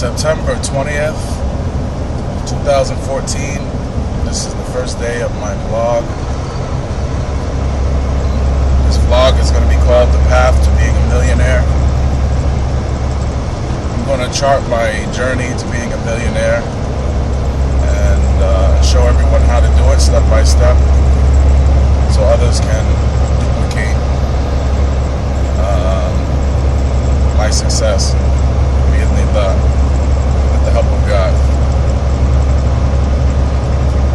September 20th, 2014. This is the first day of my vlog. This vlog is going to be called The Path to Being a Millionaire. I'm going to chart my journey to being a millionaire and show everyone how to do it step by step so others can duplicate my success with the help of God.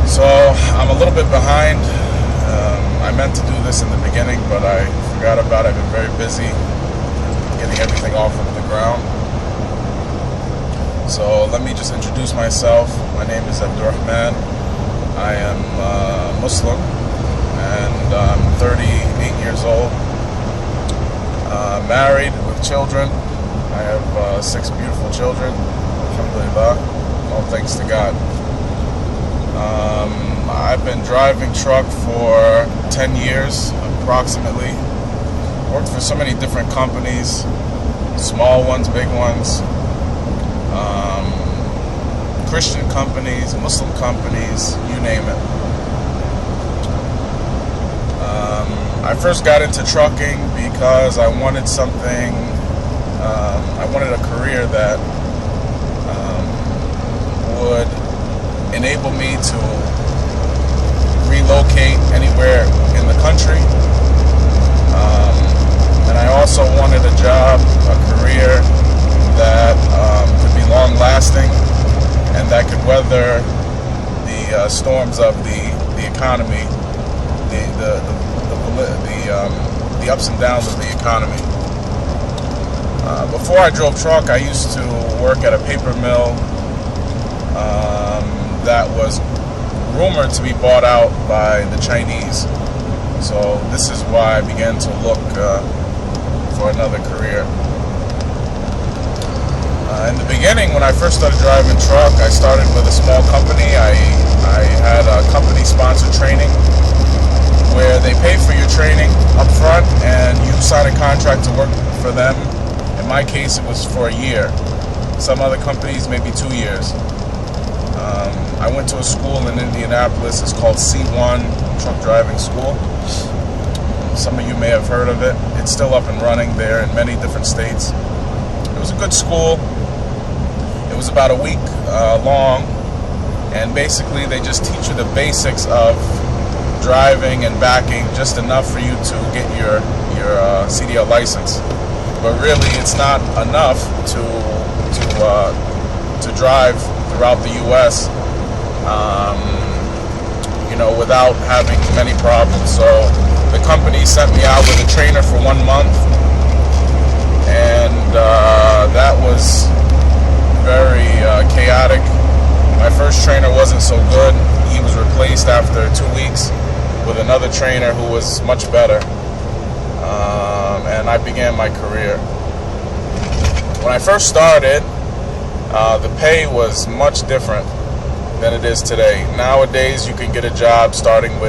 So I'm a little bit behind. I meant to do this in the beginning, but I forgot about it. I've been very busy getting everything off of the ground. So let me just introduce myself. My name is Abdurrahman. I am Muslim and I'm 38 years old. Married with children. I have 6 beautiful children. Alhamdulillah. All thanks to God. I've been driving truck for 10 years approximately. Worked for so many different companies, small ones, big ones, Christian companies, Muslim companies, you name it. I first got into trucking because I wanted something, I wanted a career that would enable me to relocate anywhere in the country. And I also wanted a job, a career that could be long-lasting and that could weather the storms of the economy, the ups and downs of the economy. Before I drove truck, I used to work at a paper mill that was rumored to be bought out by the Chinese. So this is why I began to look for another career. In the beginning, when I first started driving truck, I started with a small company. I had a company-sponsored training where they pay for your training up front and you sign a contract to work for them. In my case, it was for a year. Some other companies, maybe 2 years. I went to a school in Indianapolis. It's called C1 Truck Driving School. Some of you may have heard of it. It's still up and running there in many different states. It was a good school. It was about a week long, and basically they just teach you the basics of driving and backing, just enough for you to get your CDL license. But really, it's not enough to drive throughout the U.S. Without having many problems. So the company sent me out with a trainer for 1 month, and that was very chaotic. My first trainer wasn't so good. He was replaced after 2 weeks with another trainer who was much better, and I began my career. When I first started, the pay was much different than it is today. Nowadays, you can get a job starting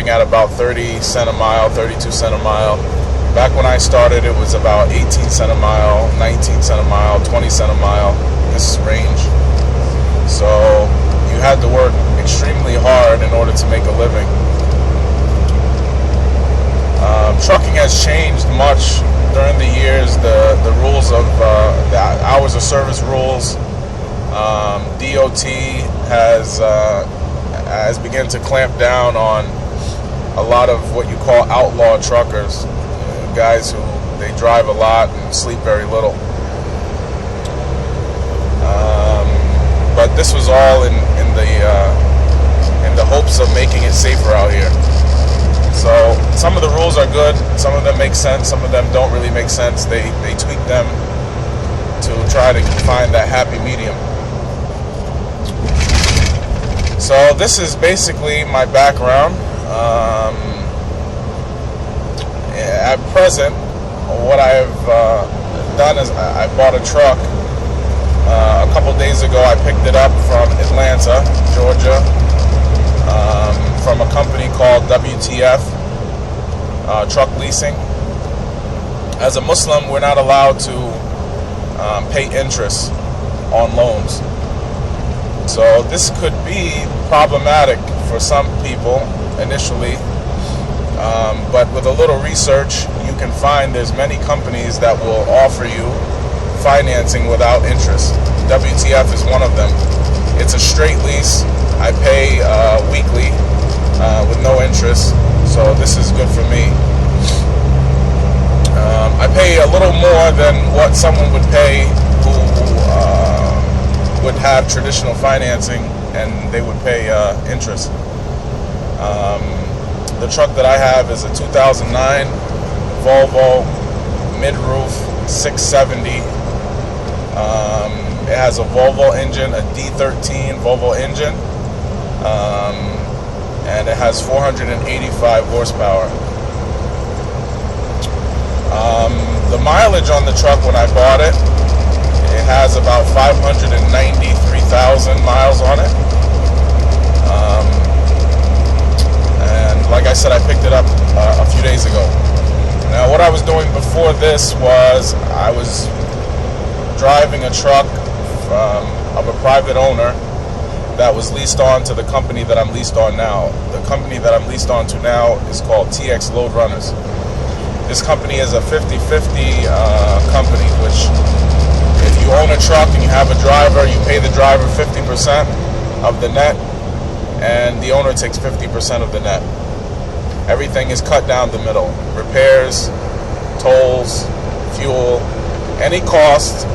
at about 30 cents a mile, 32 cents a mile. Back when I started, it was about 18 cents a mile, 19 cents a mile, 20 cents a mile, this range. So you had to work extremely hard in order to make a living. Trucking has changed much during the years. The rules of the hours of service rules, DOT has begun to clamp down on a lot of what you call outlaw truckers, guys who they drive a lot and sleep very little. But this was all in the hopes of making it safer out here. So some of the rules are good, some of them make sense, some of them don't really make sense. They tweak them to try to find that happy medium. So this is basically my background. At present, what I've done is I bought a truck. A couple days ago, I picked it up from Atlanta, Georgia, from a company called WTF Truck Leasing. As a Muslim, we're not allowed to pay interest on loans. So this could be problematic for some people initially, but with a little research, you can find there's many companies that will offer you financing without interest. WTF is one of them. It's a straight lease. I pay weekly with no interest, so this is good for me. I pay a little more than what someone would pay who would have traditional financing, and they would pay interest. The truck that I have is a 2009 Volvo mid-roof 670. It has a Volvo engine, a D13 Volvo engine, and it has 485 horsepower. The mileage on the truck when I bought it, it has about 593,000 miles on it. And like I said, I picked it up a few days ago. Now, what I was doing before this was I was driving a truck of a private owner that was leased on to the company that I'm leased on now. The company that I'm leased on to now is called TX Load Runners. This company is a 50-50 company, which if you own a truck and you have a driver, you pay the driver 50% of the net, and the owner takes 50% of the net. Everything is cut down the middle. Repairs, tolls, fuel, any cost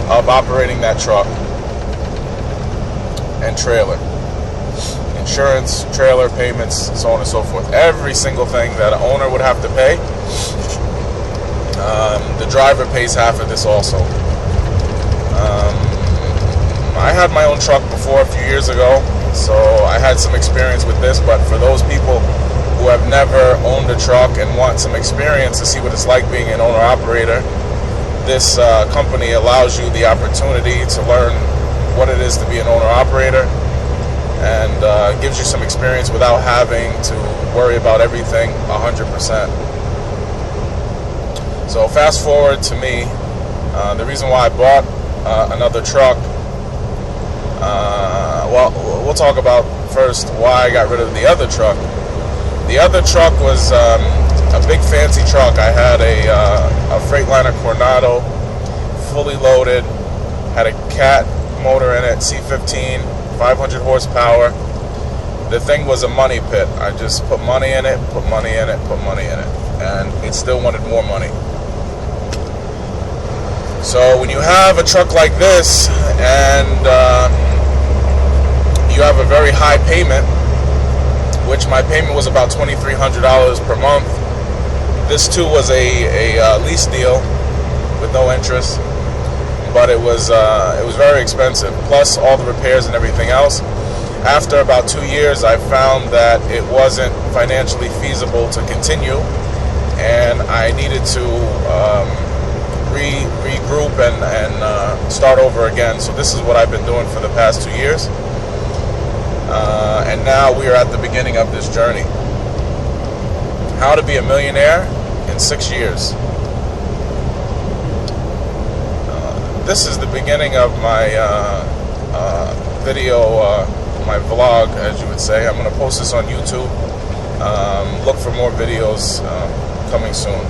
of operating that truck, and trailer. Insurance, trailer payments, so on and so forth. Every single thing that an owner would have to pay, the driver pays half of this also. I had my own truck before a few years ago, so I had some experience with this, but for those people who have never owned a truck and want some experience to see what it's like being an owner-operator, this company allows you the opportunity to learn what it is to be an owner-operator, and gives you some experience without having to worry about everything 100%. So fast forward to me, the reason why I bought another truck, well, we'll talk about first why I got rid of the other truck. The other truck was a big fancy truck. I had a Freightliner Coronado, fully loaded, had a Cat motor in it, C15, 500 horsepower. The thing was a money pit. I just put money in it, put money in it, put money in it, and it still wanted more money. So when you have a truck like this and you have a very high payment, which my payment was about $2,300 per month. This too was a lease deal with no interest, but it was very expensive, plus all the repairs and everything else. After about 2 years, I found that it wasn't financially feasible to continue, and I needed to regroup and start over again. So this is what I've been doing for the past 2 years, and now we are at the beginning of this journey. How to be a millionaire in 6 years. This is the beginning of my video, my vlog, as you would say. I'm going to post this on YouTube. Look for more videos coming soon.